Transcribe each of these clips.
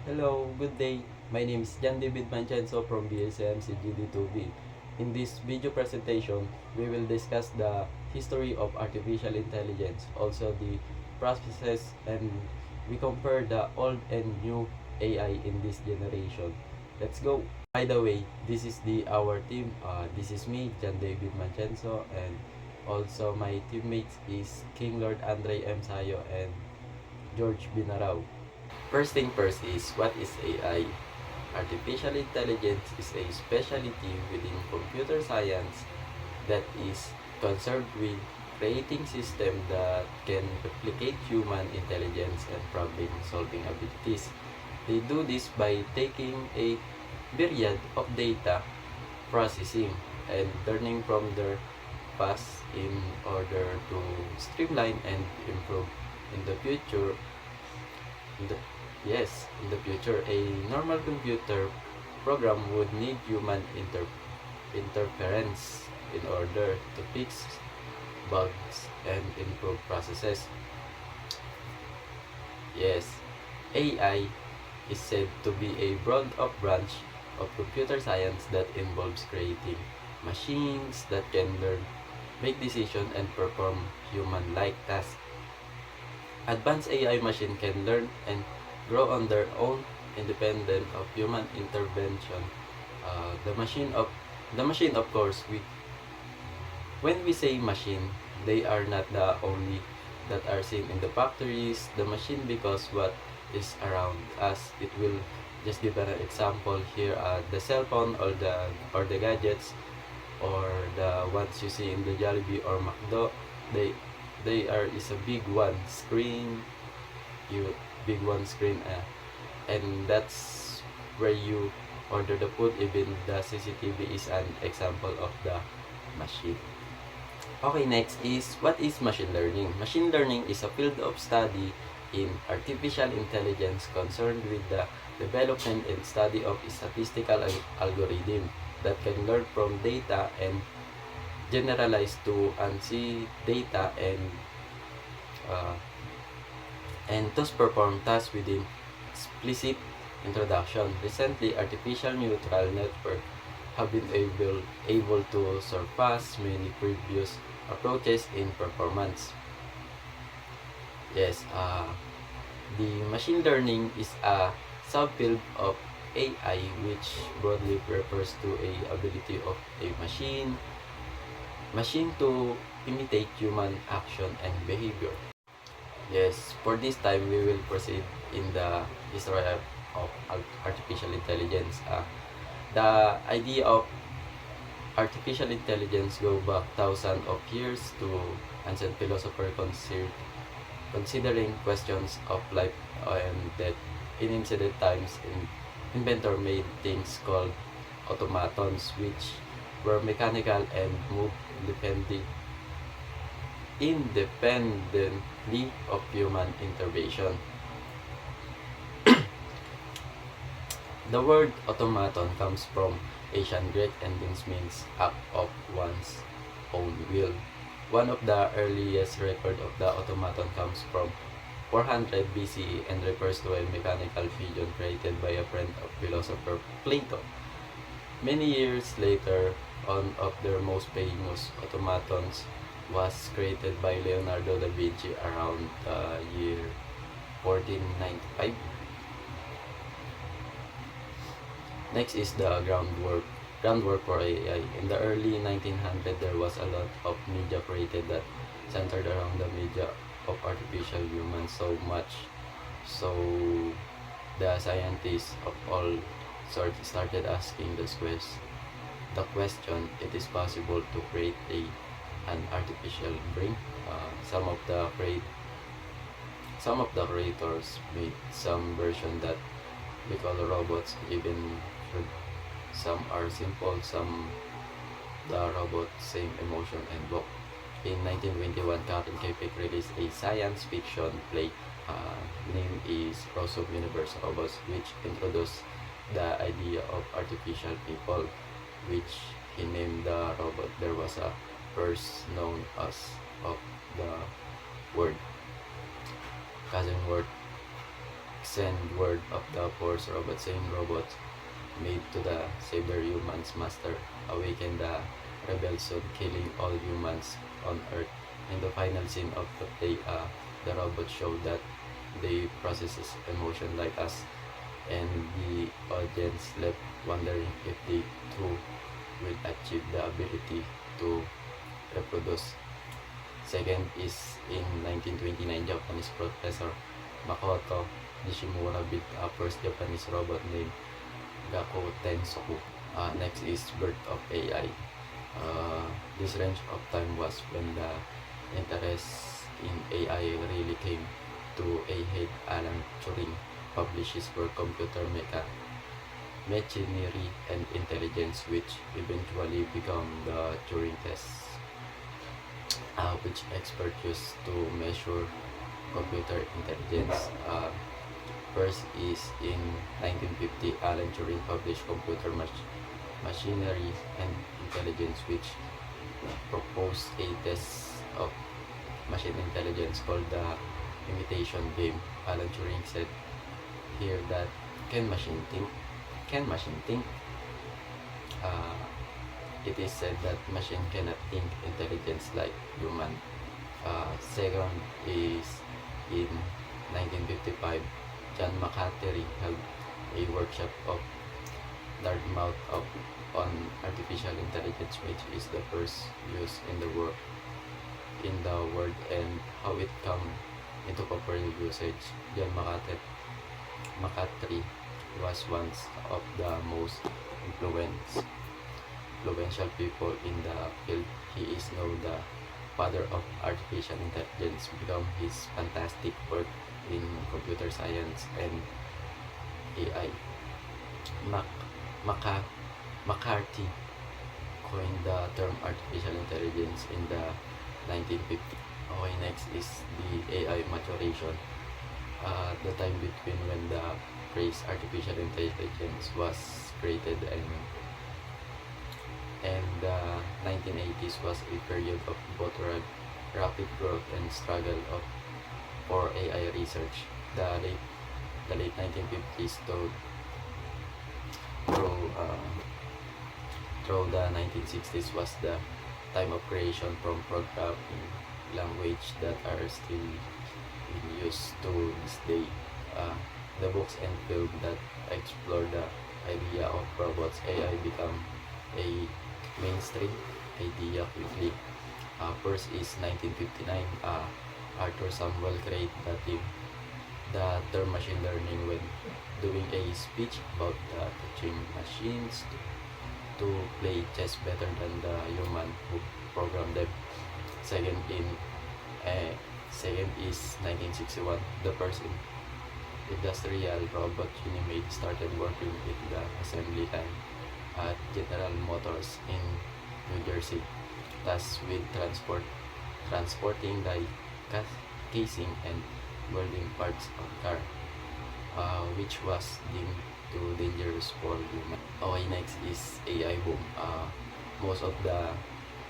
Hello, good day. My name is Jan David Mancenso from BSM CGD2B. In this video presentation, we will discuss the history of artificial intelligence, also the processes, and we compare the old and new AI in this generation. Let's go. By the way, this is our team. This is me, Jan David Mancenso, and also my teammates is King Lord Andre M. Sayo and George Binarao. First thing first is, what is AI? Artificial intelligence is a specialty within computer science that is concerned with creating systems that can replicate human intelligence and problem-solving abilities. They do this by taking a myriad of data, processing, and learning from their past in order to streamline and improve in the future. In the, yes, in the future, a normal computer program would need human interference in order to fix bugs and improve processes. Yes, AI is said to be a broad of branch of computer science that involves creating machines that can learn, make decisions, and perform human-like tasks. Advanced AI machine can learn and grow on their own, independent of human intervention. The machine, of course, when we say machine, they are not the only that are seen in the factories. The machine, because what is around us. It will just give an example here. The cell phone or the gadgets or the ones you see in the Jollibee or McDo, they is a big one screen, you big one screen, and that's where you order the food. Even the CCTV is an example of the machine. Okay, next is, what is machine learning? Machine learning is a field of study in artificial intelligence concerned with the development and study of statistical algorithm that can learn from data and generalize to unsee data uh, and thus perform tasks within explicit introduction. Recently, artificial neural network have been able to surpass many previous approaches in performance. Yes, the machine learning is a subfield of AI which broadly refers to a ability of a machine to imitate human action and behavior. Yes, for this time we will proceed in the history of artificial intelligence. The idea of artificial intelligence go back thousands of years to ancient philosophers considering questions of life and death. In ancient times, inventor made things called automatons, which were mechanical and moved independently of human intervention. The word automaton comes from ancient Greek and means act of one's own will. One of the earliest record of the automaton comes from 400 BCE and refers to a mechanical pigeon created by a friend of philosopher Plato. Many years later, one of their most famous automatons was created by Leonardo da Vinci around the year 1495. Next is the groundwork for AI. In the early 1900s, there was a lot of media created that centered around the media of artificial humans, so much so the scientists of all sorts started asking the question, it is possible to create an artificial brain. Some of the creators made some version that we call robots, even some are simple, some the robot same emotion and look. In 1921, Karen Kapik released a science fiction play. Name is Rosum Universe Robots, which introduced the idea of artificial people, which he named the robot. There was a verse known as of the word cousin word send word of the Force robot saying robots made to the saber humans master awaken the rebellion, killing all humans on Earth. In the final scene of the play, the robots show that they processes emotion like us, and the audience left wondering if they too will achieve the ability to reproduce. Second is in 1929, Japanese professor Makoto Nishimura built a first Japanese robot named Gaku Tensoku. Next is birth of AI. This range of time was when the interest in AI really came to a head. Alan Turing published his work Computer Machinery and Intelligence, which eventually became the Turing test, which experts use to measure computer intelligence. First is in 1950, Alan Turing published Computer Machinery and Intelligence, which proposed a test of machine intelligence called the imitation game. Alan Turing said here that can machine think? Can machine think? It is said that machine cannot think intelligence like human. Second is in 1955, John McCarthy held a workshop of Dartmouth on artificial intelligence, which is the first use in the world and how it come into popular usage. John McCarthy was one of the most influential people in the field. He is now the father of artificial intelligence, become his fantastic work in computer science and AI. McCarthy coined the term artificial intelligence in the 1950s. Okay, next is the AI maturation. The time between when the phrase artificial intelligence was created and the 1980s was a period of both rapid growth and struggle for AI research. The late 1950s through the 1960s was the time of creation from programming language that are still in use to this day. The books and film that explore the idea of robots AI become a mainstream idea quickly. First is 1959. Arthur Samuel created the term machine learning when doing a speech about teaching machines to play chess better than the human who programmed them. Second is 1961. The first industrial robot Unimate started working with the assembly line at General Motors in New Jersey, thus with transporting the casing and welding parts of car, which was deemed too dangerous for human. Okay, next is AI boom. Most of the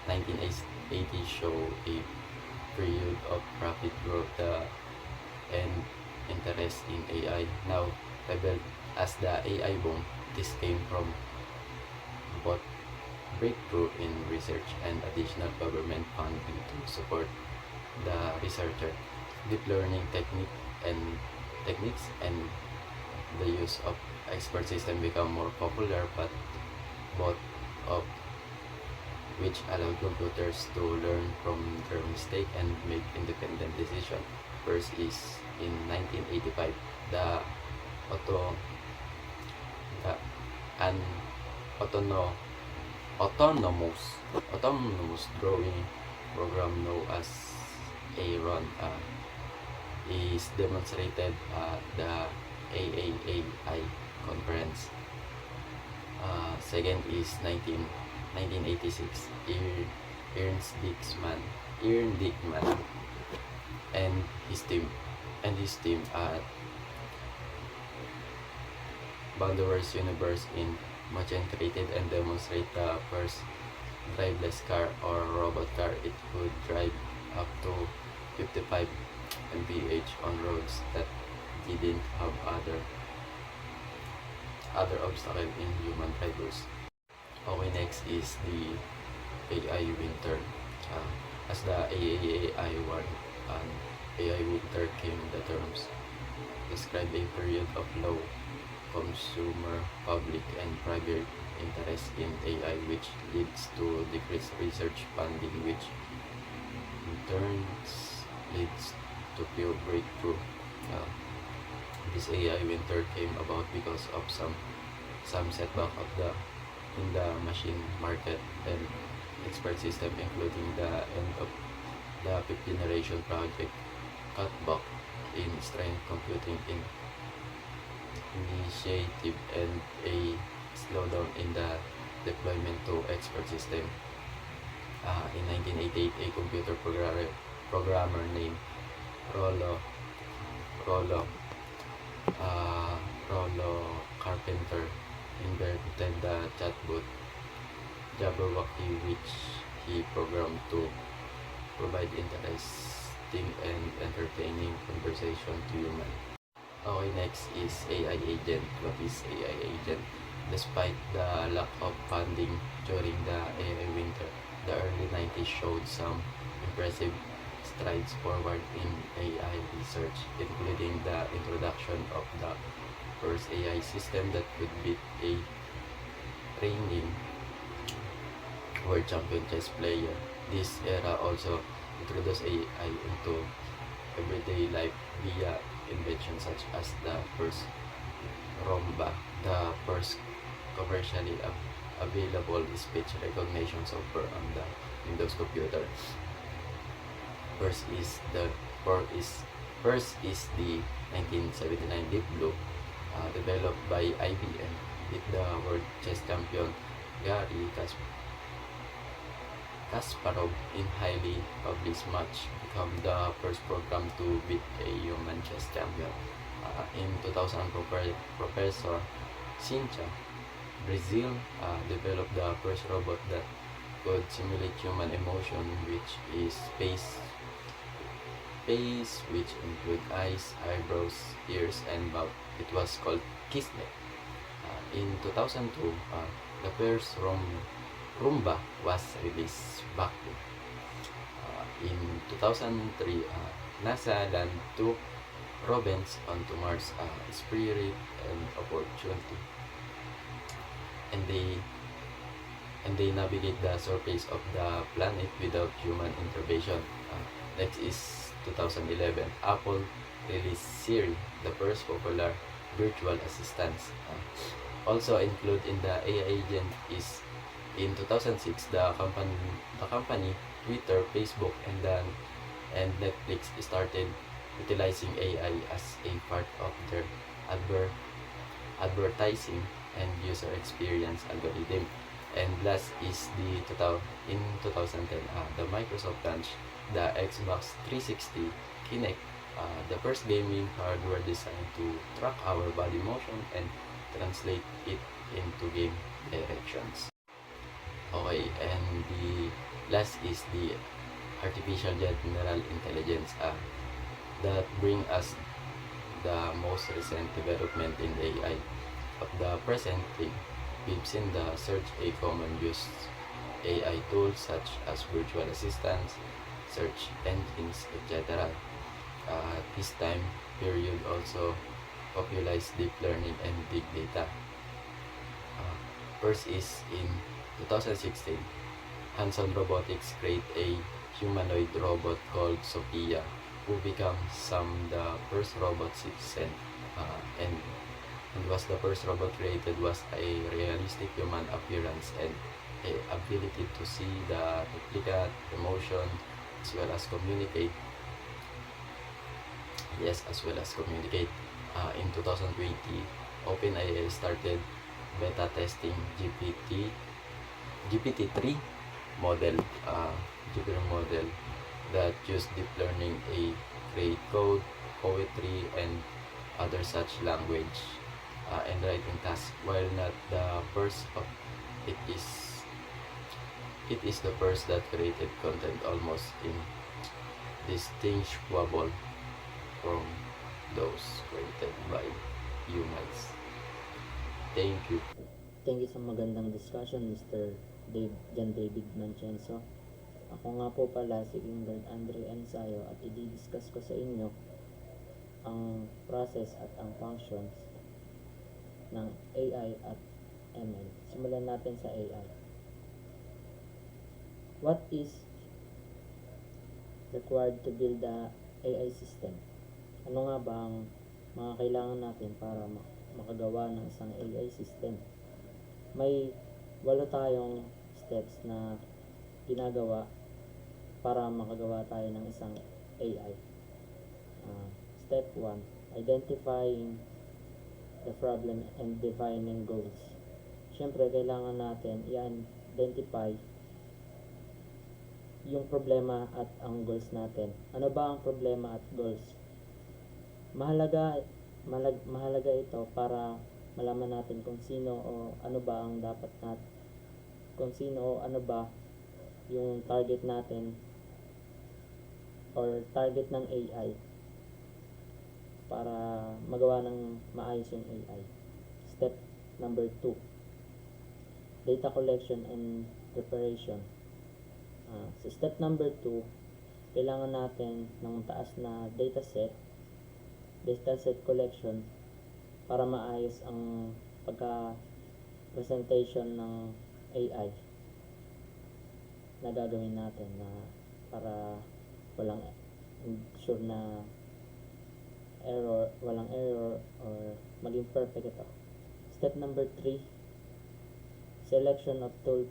1980s show a period of rapid growth and interest in AI. Now labeled as the AI boom, this came from both breakthrough in research and additional government funding to support the researcher. Deep learning techniques and the use of expert system become more popular, but both of which allow computers to learn from their mistake and make independent decision. First is in 1985, the an autonomous drawing program known as Aaron is demonstrated at the AAAI conference. Second is 1986, Ernst Dickman and his team at Boundless Universe in Machen created and demonstrate the first driveless car or robot car. It could drive up to 55 mph on roads that he didn't have other obstacle in human drivers. Okay, next is the AI winter. As the AAAI warned, an AI winter came. The terms describe a period of low consumer, public, and private interest in AI, which leads to decreased research funding, which in turn leads to few breakthrough. Uh, this AI winter came about because of some setback in the machine market and expert system, including the end of the fifth generation project, cutback in strength computing initiative, and a slowdown in the deployment to expert system. In 1988, a computer programmer named Rollo Rollo Rollo Carpenter invented the chatbot Jabberwocky, which he programmed to provide interesting and entertaining conversation to human. Okay, next is AI agent. What is AI agent? Despite the lack of funding during the AI winter, the early 90s showed some impressive strides forward in AI research, including the introduction of the first AI system that could beat a reigning world champion chess player. This era also introduced AI into everyday life via inventions such as the first Romba, the first commercially available speech recognition software on the Windows computer. First is the 1979 Deep Blue, developed by IBM, with the world chess champion Garry Kasparov in highly published match, become the first program to beat a human chess champion. In 2000, Professor Cynthia Brazil developed the first robot that could simulate human emotion, which is face, which include eyes, eyebrows, ears, and mouth. It was called Kismet. In 2002, the first Roomba was released back in 2003. NASA landed two rovers onto Mars, Spirit and Opportunity, and they navigate the surface of the planet without human intervention. Next is 2011. Apple released Siri, the first popular virtual assistant. Also included in the AI agent is in 2006 the company Twitter, Facebook, and Netflix started utilizing AI as a part of their advertising and user experience algorithm. And last is in 2010, the Microsoft launched the Xbox 360 Kinect, the first gaming hardware designed to track our body motion and translate it into game directions. Okay, and the last is the artificial general intelligence, that bring us the most recent development in AI. Of the present day, we've seen the surge a common used AI tools such as virtual assistants, search engines, etc. This time period also popularized deep learning and big data. First is in 2016, Hanson Robotics create a humanoid robot called Sophia, who becomes the first robot citizen, and was the first robot created was a realistic human appearance and a ability to see the replicate emotion as well as communicate. In 2020, OpenAI started beta testing GPT-3 model, that use deep learning to create code, poetry, and other such language and writing tasks. While not the first of it is the first that created content almost indistinguishable from those created by humans. Thank you. Thank you sa magandang discussion, Mr. John David Mancenso. Ako nga po pala si Ingrid Andre Ensayo at i-discuss ko sa inyo ang process at ang functions ng AI at ML. Simulan natin sa AI. What is required to build the AI system? Ano nga ba ang mga kailangan natin para makagawa ng isang AI system? May 8 tayong steps na ginagawa para makagawa tayo ng isang AI. Step 1, identifying the problem and defining goals. Siyempre, kailangan natin i-identify yung problema at ang goals natin. Ano ba ang problema at goals? Mahalaga ito para malaman natin kung sino o ano ba ang dapat natin, kung sino o ano ba yung target natin or target ng AI para magawa ng maayos yung AI. Step number 2, data collection and preparation. Sa step number 2, kailangan natin ng taas na dataset collection para maayos ang pagka-presentation ng AI na gagawin natin na para walang error or maging perfect ito. Step number 3, selection of tools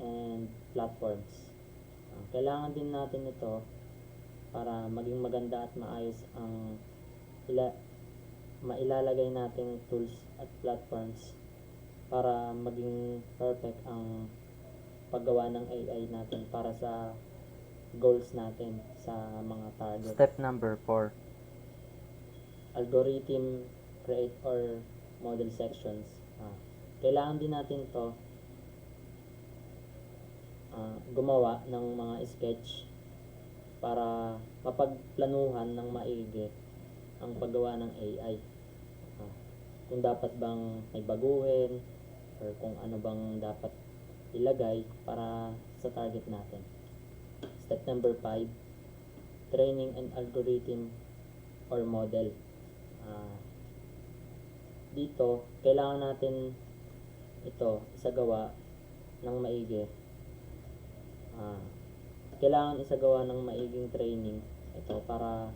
and platforms. Kailangan din natin ito para maging maganda at maayos ang mailalagay nating tools at platforms para maging perfect ang paggawa ng AI natin para sa goals natin sa mga target. Step number 4. Algorithm create or model sections. Kailangan din natin to gumawa ng mga sketch para mapagplanuhan ng maigi ang paggawa ng AI. Kung dapat bang may baguhin or kung ano bang dapat ilagay para sa target natin. Step number 5, training and algorithm or model. Dito, kailangan natin ito isagawa ng maigi. Kailangan isagawa ng maiging training ito para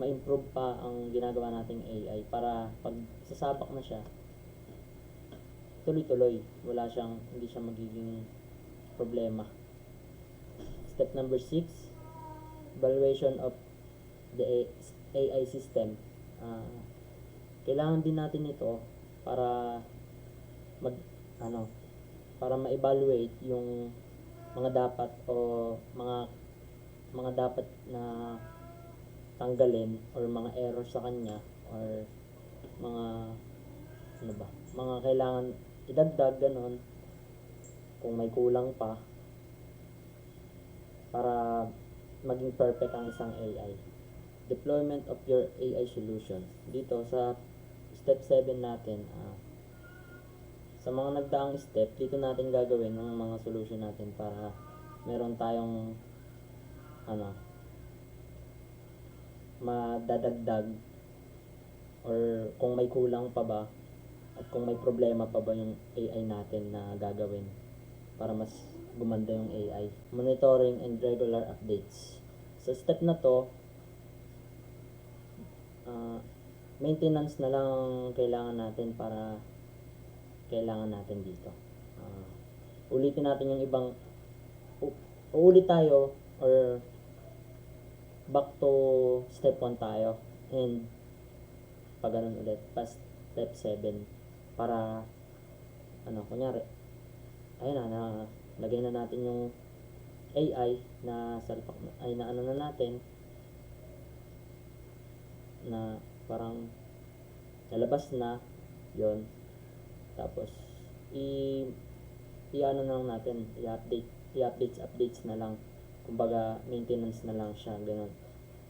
ma-improve pa ang ginagawa nating AI para pag sasabak na siya, tuloy-tuloy, hindi siya magiging problema. Step number 6, evaluation of the AI system. Kailangan din natin ito para para ma-evaluate yung mga dapat o mga dapat na tanggalin or mga error sa kanya or mga kailangan idagdag, ganon, kung may kulang pa para maging perfect ang isang AI. Deployment of your AI solutions. Dito sa step 7 natin, sa mga nagdaang step, dito natin gagawin ng mga solution natin para meron tayong madadagdag or kung may kulang pa ba at kung may problema pa ba yung AI natin na gagawin para mas gumanda yung AI. Monitoring and regular updates. Sa step na to, maintenance na lang kailangan natin dito. Ulitin natin yung ibang uulit tayo or back to step 1 tayo and pag ganun ulit pa step 7 para kunyari lagay na natin yung AI na salpak na natin na parang nalabas na yon, tapos i-updates na lang, kumbaga maintenance na lang siya, ganun.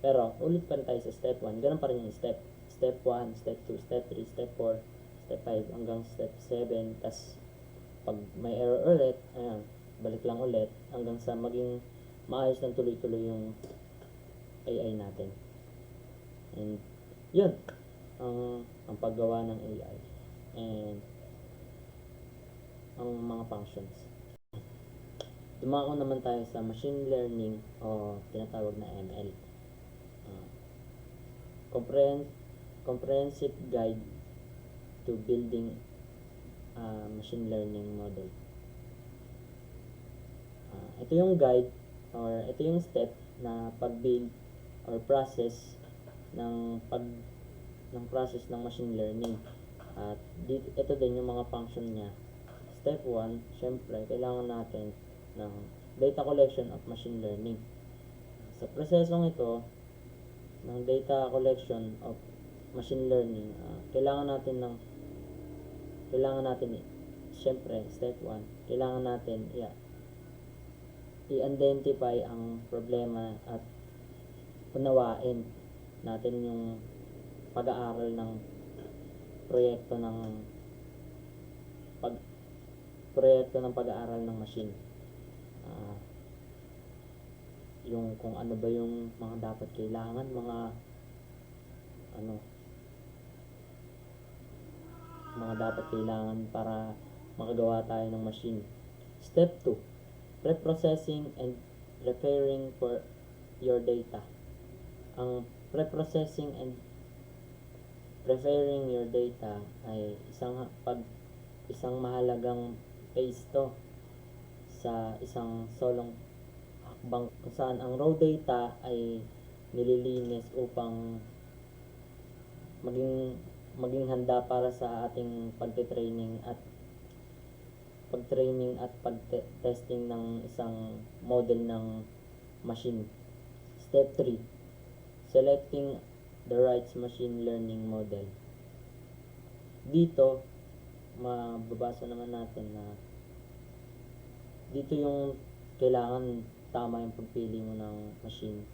Pero ulit pa rin tayo sa step 1. Ganun pa rin yung step. Step 1, step 2, step 3, step 4, step 5 hanggang step 7. Tas pag may error ulit, ayan, balik lang ulit hanggang sa maging maayos ng tuloy-tuloy yung AI natin. And yun ang paggawa ng AI and ang mga functions. Dumako naman tayo sa machine learning o tinatawag na ML. Uh, comprehensive guide to building a machine learning model. Ito yung guide or ito yung step na pag-build or process ng process ng machine learning. At ito din yung mga function niya. Step 1, syempre kailangan natin ng data collection of machine learning. Sa prosesong ito ng data collection of machine learning, kailangan natin syempre step 1, kailangan natin i-identify ang problema at unawain natin yung pag-aaral ng proyekto ng pag-aaral ng machine. Yung kung ano ba yung mga dapat kailangan, mga dapat kailangan para makagawa tayo ng machine. Step 2, pre-processing and preparing for your data. Ang pre-processing and preparing your data ay isang mahalagang phase to sa isang solong hakbang kung saan ang raw data ay nililinis upang maging handa para sa ating pagte-training at pag-testing ng isang model ng machine. Step 3, selecting the right machine learning model. Dito, mababasa naman natin na dito yung kailangan tama yung pagpili mo ng machine.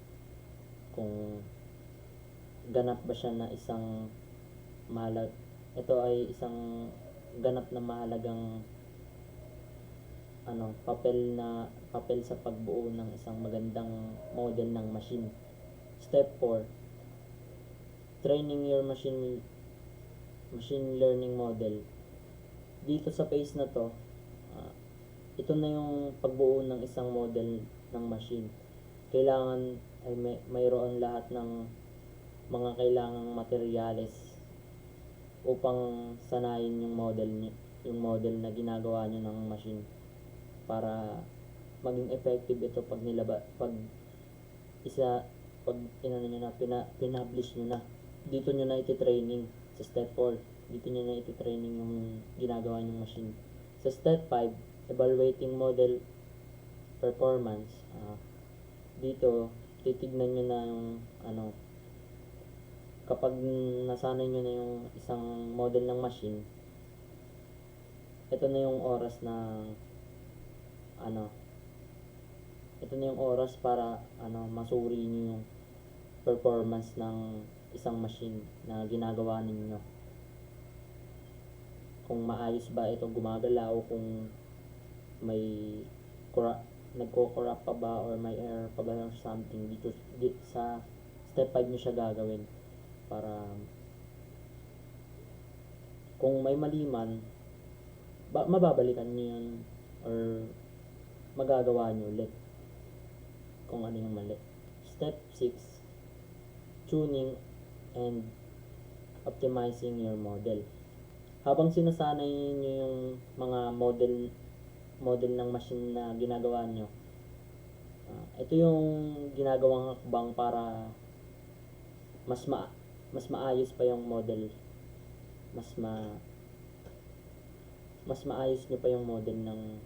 Kung ganap ba siya na ito ay isang ganap na mahalagang papel sa pagbuo ng isang magandang model ng machine. Step 4, training your machine learning model. Dito sa phase na to, ito na yung pagbuo ng isang model ng machine. Kailangan ay mayroon lahat ng mga kailangang materyales upang sanayin yung model na ginagawa nyo ng machine para maging effective ito pag pinablish nyo na. Dito nyo na iti-training sa step 4. Dito nyo na iti-training yung ginagawa nyong machine. Sa step 5, evaluating model performance. Dito, titignan nyo na yung kapag nasanay nyo na yung isang model ng machine, ito na yung oras para masuri nyo yung performance ng isang machine na ginagawa ninyo. Kung maayos ba ito gumagalaw, kung may nagko-corrupt pa ba or may error pa ba or something. Dito sa step 5 nyo siya gagawin para kung may mali man, mababalikan nyo yun or magagawa nyo ulit kung ano yung mali. Step 6, tuning and optimizing your model. Habang sinasanay nyo yung mga model ng machine na ginagawa nyo, ito yung ginagawang hakbang para mas maayos pa yung model, mas maayos nyo pa yung model ng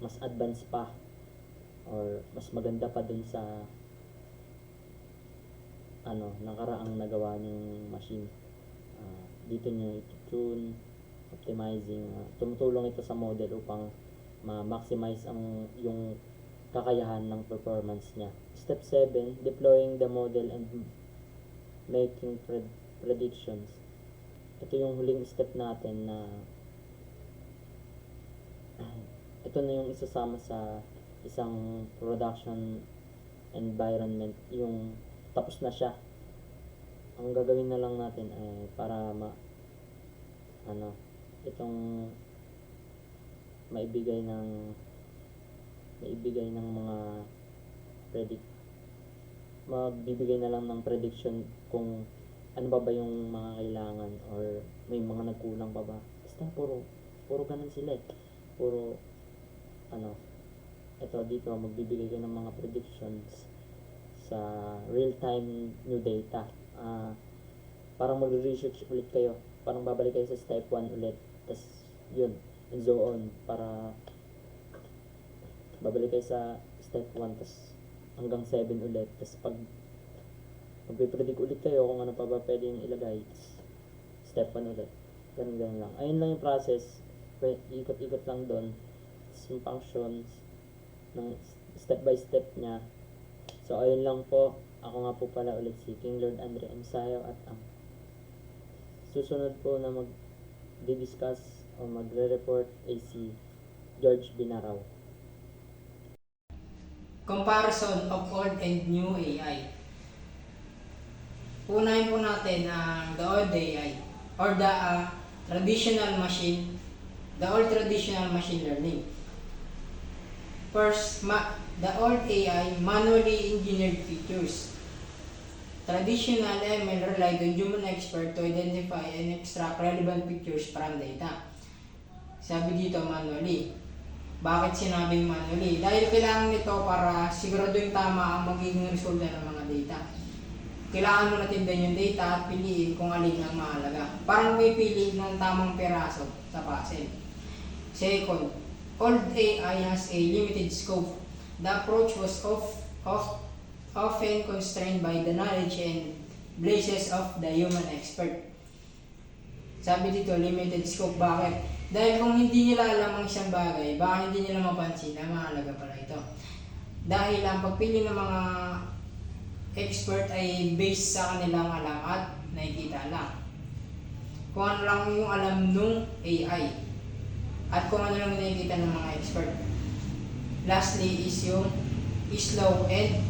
mas advanced pa or mas maganda pa dun sa nakaraang nagawa ng machine. Dito nyo i-tune, optimizing, tumutulong ito sa model upang ma-maximize yung kakayahan ng performance niya. Step 7, deploying the model and making predictions. Ito yung huling step natin na ito na yung isasama sa isang production environment, yung tapos na siya. Ang gagawin na lang natin ay para itong maibigay ng mga magbibigay na lang ng prediction kung ano ba yung mga kailangan or may mga nagkulang pa ba. Basta puro ganun sila eh. Puro ito dito magbibigay ka ng mga predictions sa real-time new data. Parang magre-research ulit kayo. Parang babalik kayo sa step 1 ulit. Tapos yun, and so on. Para babalik kayo sa step 1 tapos hanggang 7 ulit. Tapos pag magpipredict ulit kayo kung ano pa ba pwedeng ilagay. Step 1 ulit. Ganun lang. Ayun lang yung process. Ikot-ikot lang doon. Yung functions ng step by step niya. So ayun lang po. Ako nga po pala ulit si King Lord Andre M. Sayo at ang susunod po na mag-discuss o magre-report ay si George Binaraw. Comparison of old and new AI. Unahin po natin ang the old AI or the old traditional machine learning. First, the old AI manually engineered features. Traditional ML relied on human expert to identify and extract relevant features from data. Sabi dito manually. Bakit sinabing manually? Dahil kailangan nito para siguraduhin tama ang magiging resulta ng mga data. Kailangan mo natindan yung data at piliin kung alin ang mahalaga. Parang may pili ng tamang peraso sa puzzle. Second, old AI has a limited scope. The approach was often constrained by the knowledge and biases of the human expert. Sabi dito, limited scope. Bakit? Dahil kung hindi nila alam ang isang bagay, baka hindi nila mapansin na mahalaga pala ito. Dahil ang pagpili ng mga expert ay based sa kanilang alam at nakikita lang. Kung ano lang yung alam nung AI at kung ano lang nakikita ng mga expert. Lastly is yung slow and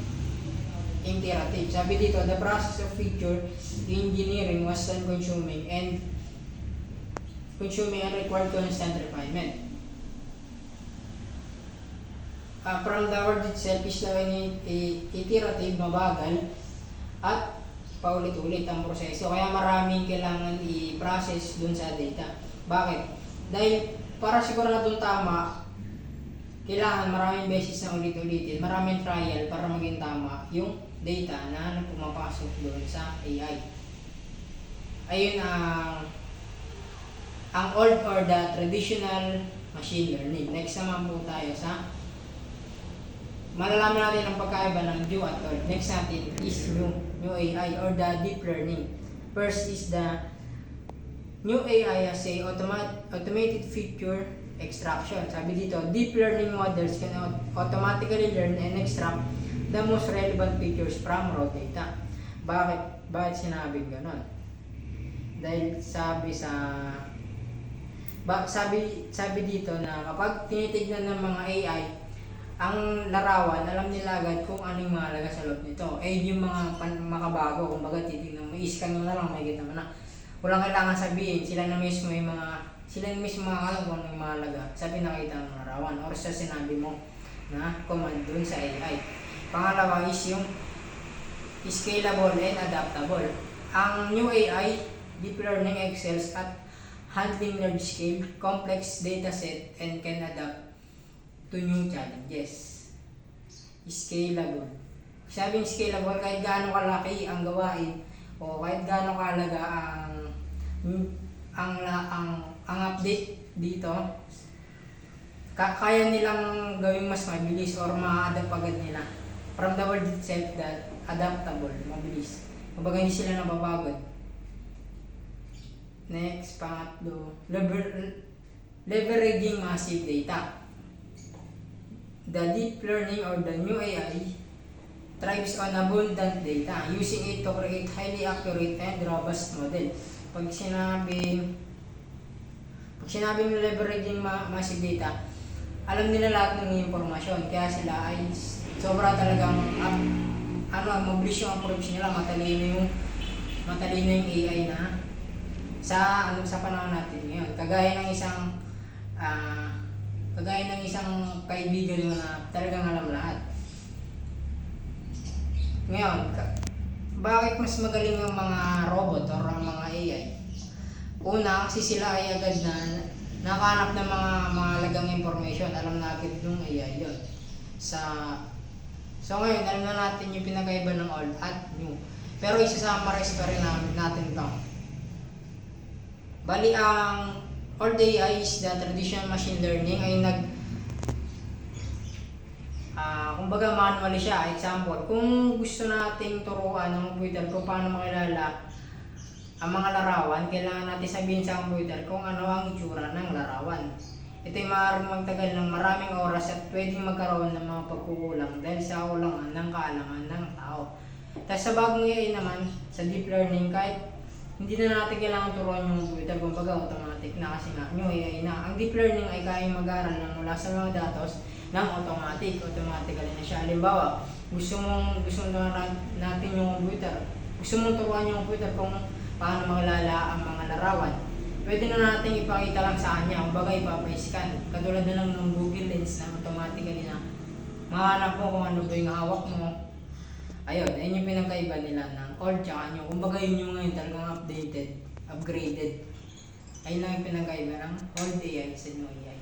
iterative. Sabi dito, the process of feature engineering was time-consuming and required constant refinement. From the word itself, slow and iterative, mabagal, at paulit-ulit ang proseso. Kaya maraming kailangan i-process dun sa data. Bakit? Dahil para siguradong tama, kailangan maraming beses na ulit-ulitin, maraming trial para maging tama yung data na pumapasok doon sa AI. Ayun ang old or the traditional machine learning. Next naman po tayo sa malalaman natin ang pagkaiba ng new at old. Next natin is new AI or the deep learning. First is the new AI as a automated feature extraction. Sabi dito, deep learning models can automatically learn and extract the most relevant features from raw data. Bakit sinabing ganon? Dahil sabi dito na kapag tinitignan ng mga AI ang larawan, alam nila agad kung anong mahalaga sa loob nito. Yung mga makabago, kumbaga titignan mo, i-scan mo na lang, makikita mo na. Walang kailangan sabihin, sila na mismo alam kung anong mahalaga sa pinakita ng larawan or sa sinabi mo na command dun sa AI. Pangalawa is yung scalable and adaptable. Ang new AI, deep learning excels at handling large-scale, complex dataset and can adapt to new challenges. Scalable. Sabing scalable, kahit gaano kalaki ang gawain o kahit gaano kahalaga ang update dito, kaya nilang gawing mas mabilis or ma-adapt agad nila. From the word itself that adaptable, mabilis. Kumbaga hindi sila napapagod. Next, pangatlo, leveraging massive data. the deep learning or the new AI thrives on abundant data, using it to create highly accurate and robust model. Pag sinabing leveraging massive data, alam nila lahat ng impormasyon, kaya sila ay sobra talagang mabilis yung approach nila, matalino yung AI na sa panahon natin ngayon. Kagaya ng isang kaibigan mo na talagang alam lahat. Ngayon, bakit mas magaling yung mga robot or ang mga AI? Una, kasi sila ay agad na nakahanap ng mga mahalagang information. Alam na agad yung AI yun. So ngayon, alam na natin yung pinakaiba ng old at new. Pero isa-summarize pa rin natin ito. Bali, ang old AI is the traditional machine learning ay kumbaga manually siya. Example, kung gusto nating turuan ng computer kung paano makilala ang mga larawan, kailangan natin sabihin sa computer kung ano ang itsura ng larawan. Ito ay maaaring magtagal ng maraming oras at pwedeng magkaroon ng mga pagkukulang dahil sa kulangan ng kaalaman ng tao. Tapos sa bagong AI naman, sa deep learning, kahit hindi na natin kailangan turuan yung computer, kumbaga automatic na kasi nga yung AI na. Ang deep learning ay kayang mag-aral ng mula sa mga datos ng automatically na siya. Halimbawa, gusto natin yung computer, gusto mong turuan yung computer kung paano makilala ang mga larawan, pwede na natin ipakita lang sa kanya, kumbaga ipapa-scan. Katulad na lang ng Google Lens na automatically na mahanap mo kung ano ba yung hawak mo. Ayun yung pinagkaiba nila ng old tsaka new. Kumbaga yun yung ngayon talagang upgraded. Ayun lang yung pinagkaiba ng old AI sa new AI.